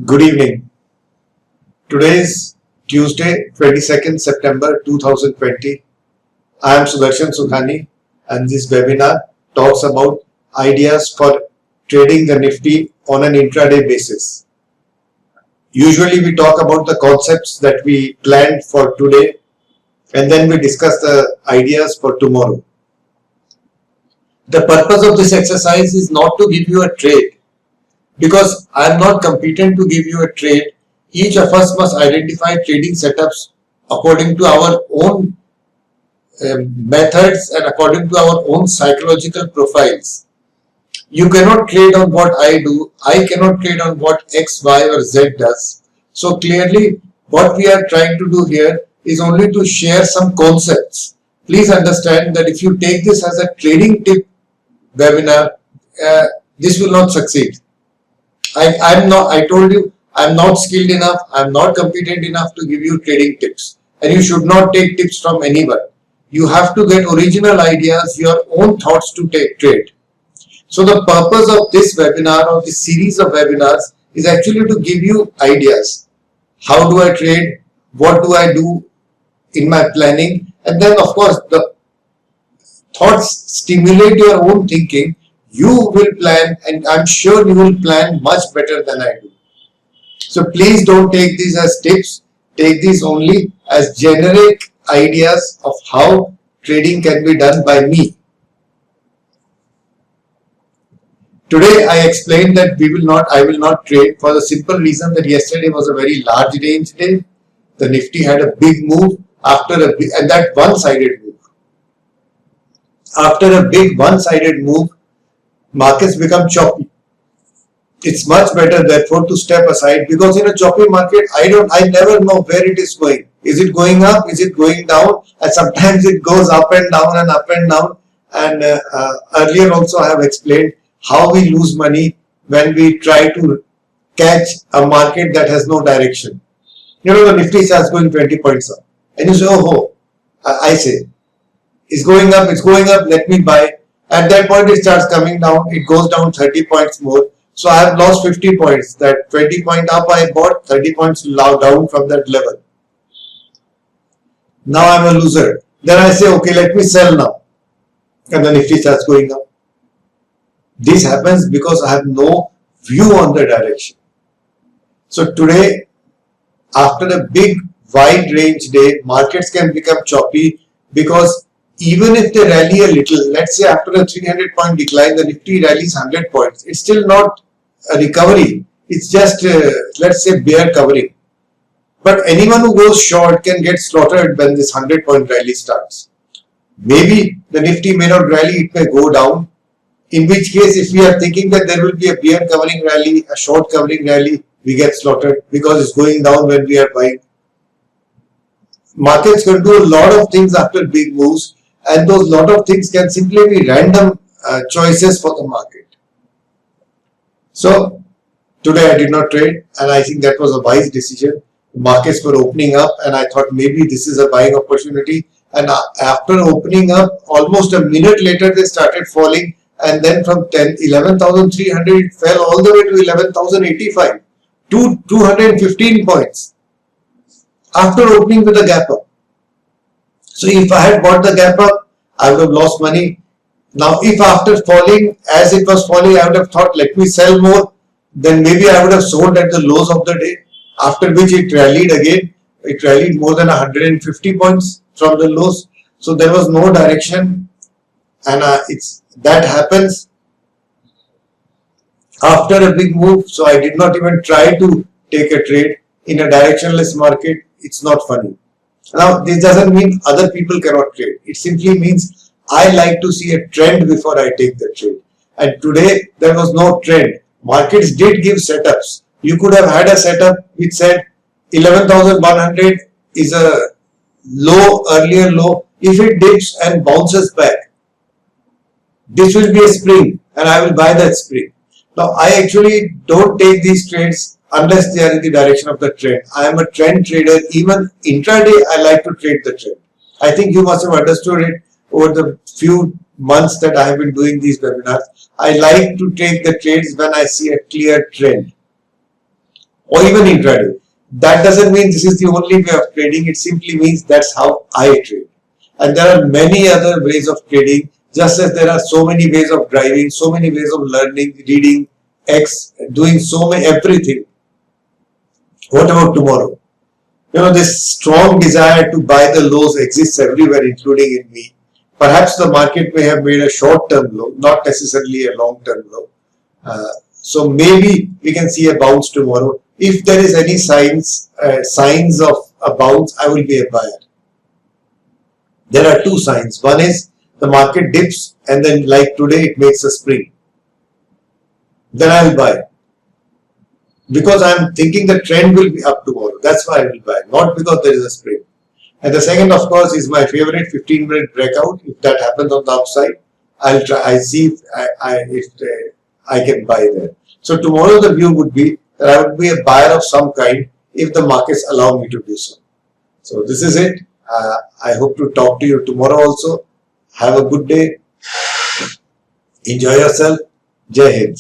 Good evening. Today is Tuesday, 22nd September 2020. I am Sudarshan Sukhani and this webinar talks about ideas for trading the Nifty on an intraday basis. Usually we talk about the concepts that we planned for today and then we discuss the ideas for tomorrow. The purpose of this exercise is not to give you a trade, because I am not competent to give you a trade. Each of us must identify trading setups according to our own methods and according to our own psychological profiles. You cannot trade on what I do. I cannot trade on what X, Y or Z does. So clearly what we are trying to do here is only to share some concepts. Please understand that if you take this as a trading tip webinar, this will not succeed. I told you, I'm not skilled enough, I'm not competent enough to give you trading tips. And you should not take tips from anyone. You have to get original ideas, your own thoughts to trade. So the purpose of this webinar or this series of webinars is actually to give you ideas. How do I trade? What do I do in my planning? And then of course the thoughts stimulate your own thinking. You will plan, and I'm sure you will plan much better than I do. So please don't take these as tips. Take these only as generic ideas of how trading can be done by me. Today I explained that I will not trade for the simple reason that yesterday was a very large range day. The Nifty had a big move and that one-sided move. After a big one-sided move, markets become choppy. It's much better therefore to step aside, because in a choppy market I never know where it is going. Is it going up? Is it going down? And sometimes it goes up and down and up and down. And earlier also I have explained how we lose money when we try to catch a market that has no direction. You know, the Nifty starts going 20 points up and you say, oh, I say it's going up, let me buy. At that point it starts coming down, it goes down 30 points more. So I have lost 50 points. That 20 point up I bought, 30 points down from that level. Now I am a loser. Then I say, okay, let me sell now. And the Nifty starts going up. This happens because I have no view on the direction. So today, after a big wide range day, markets can become choppy, because even if they rally a little, let's say after a 300 point decline, the Nifty rallies 100 points. It's still not a recovery. It's just, let's say, bear covering. But anyone who goes short can get slaughtered when this 100 point rally starts. Maybe the Nifty may not rally, it may go down. In which case, if we are thinking that there will be a bear covering rally, a short covering rally, we get slaughtered because it's going down when we are buying. Markets can do a lot of things after big moves. And those lot of things can simply be random choices for the market. So today I did not trade, and I think that was a wise decision. The markets were opening up and I thought maybe this is a buying opportunity. And after opening up, almost a minute later they started falling, and then from 11,300 it fell all the way to 11,085 to 215 points after opening with a gap up. So if I had bought the gap up, I would have lost money. Now if after falling, as it was falling, I would have thought, let me sell more, then maybe I would have sold at the lows of the day, after which it rallied again. It rallied more than 150 points from the lows. So there was no direction, and that happens after a big move. So I did not even try to take a trade in a directionless market. It's not funny. Now, this doesn't mean other people cannot trade. It simply means I like to see a trend before I take the trade. And today, there was no trend. Markets did give setups. You could have had a setup which said 11,100 is a low, earlier low. If it dips and bounces back, this will be a spring and I will buy that spring. Now, I actually don't take these trades unless they are in the direction of the trend. I am a trend trader. Even intraday, I like to trade the trend. I think you must have understood it over the few months that I have been doing these webinars. I like to take the trades when I see a clear trend. or even intraday. That doesn't mean this is the only way of trading. It simply means that's how I trade. And there are many other ways of trading, just as there are so many ways of driving, so many ways of learning, reading, doing so many, everything. What about tomorrow? This strong desire to buy the lows exists everywhere, including in me. Perhaps the market may have made a short-term low, not necessarily a long-term low. So maybe we can see a bounce tomorrow. If there is any signs of a bounce, I will be a buyer. There are two signs. One is the market dips and then, like today, it makes a spring. Then I will buy. Because I am thinking the trend will be up tomorrow. That's why I will buy, not because there is a spring. And the second, of course, is my favorite 15-minute breakout. If that happens on the upside, I'll try. I see if I can buy there. So tomorrow the view would be that I would be a buyer of some kind if the markets allow me to do so. So this is it. I hope to talk to you tomorrow also. Have a good day. Enjoy yourself. Jai Hind.